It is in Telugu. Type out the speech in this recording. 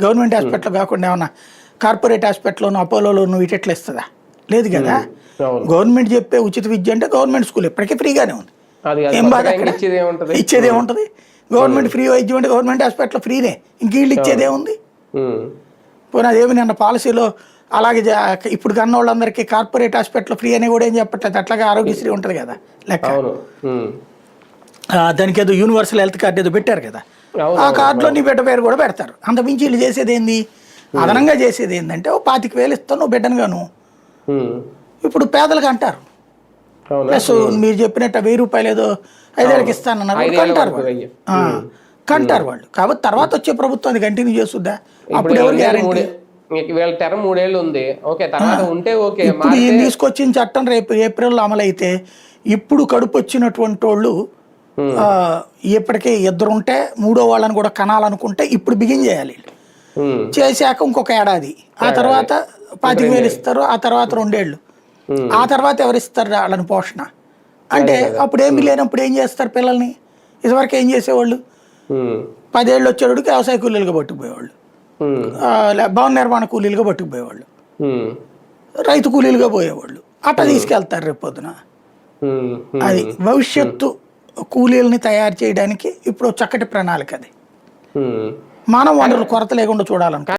గవర్నమెంట్ హాస్పిటల్ కాకుండా ఏమన్నా కార్పొరేట్ హాస్పిటల్లోనూ అపోలోలోనూ ఇటెట్లు ఇస్తుందా? లేదు కదా. గవర్నమెంట్ చెప్పే ఉచిత విద్య అంటే గవర్నమెంట్ స్కూల్ ఇప్పటికీ ఫ్రీగానే ఉంది. ఏం బాగా ఇచ్చేది ఏముంటుంది? గవర్నమెంట్ ఫ్రీ వైద్యం అంటే గవర్నమెంట్ హాస్పిటల్ ఫ్రీనే, ఇంక వీళ్ళు ఇచ్చేదేముంది? పోనీ అదేమి నిన్న పాలసీలో అలాగే ఇప్పుడు కన్న వాళ్ళందరికీ కార్పొరేట్ హాస్పిటల్ ఫ్రీ అని కూడా ఏం చెప్పట్లేదు. అట్లాగే ఆరోగ్యశ్రీ ఉంటుంది కదా లెక్క. దానికి ఏదో యూనివర్సల్ హెల్త్ కార్డు ఏదో పెట్టారు కదా, ఆ కార్డులో నీ బిడ్డ పేరు కూడా పెడతారు. అంత మించి వీళ్ళు చేసేది ఏంది? అదనంగా చేసేది ఏంటంటే ఓ 25,000 ఇస్తాను నువ్వు బిడ్డనుగాను. ఇప్పుడు పేదలకు అంటారు, ప్లస్ మీరు చెప్పినట్టు 1000 రూపాయలు ఏదో 5 ఏళ్ళకి ఇస్తానన్నారు, కంటారు వాళ్ళు. కాబట్టి తర్వాత వచ్చే ప్రభుత్వం అది కంటిన్యూ చేస్తుందా? అప్పుడు ఎవరు గ్యారెంటీ? ఇప్పుడు ఈయన తీసుకొచ్చిన చట్టం రేపు ఏప్రిల్లో అమలైతే ఇప్పుడు కడుపు వచ్చినటువంటి వాళ్ళు ఇప్పటికే 2 ఉంటే 3వ వాళ్ళని కూడా కనాలనుకుంటే ఇప్పుడు బిగిన్ చేయాలి. చేశాక ఇంకొక ఏడాది, ఆ తర్వాత 25,000 ఇస్తారు, ఆ తర్వాత 2 ఏళ్ళు, ఆ తర్వాత ఎవరిస్తారు వాళ్ళని పోషణ అంటే? అప్పుడు ఏమి లేనప్పుడు ఏం చేస్తారు పిల్లల్ని? ఇదివరకు ఏం చేసేవాళ్ళు? 10 ఏళ్ళు వచ్చేవాడికి వ్యవసాయ కూలీలుగా పట్టుకుపోయేవాళ్ళు, భవన నిర్మాణ కూలీలుగా పట్టుకుపోయేవాళ్ళు, రైతు కూలీలుగా పోయేవాళ్ళు. అట్లా తీసుకెళ్తారు రేపు పొద్దున. అది భవిష్యత్తు కూలీలని తయారు చేయడానికి ఇప్పుడు చక్కటి ప్రణాళిక. అది మానవ వనరుల కొరత లేకుండా చూడాలనుకో.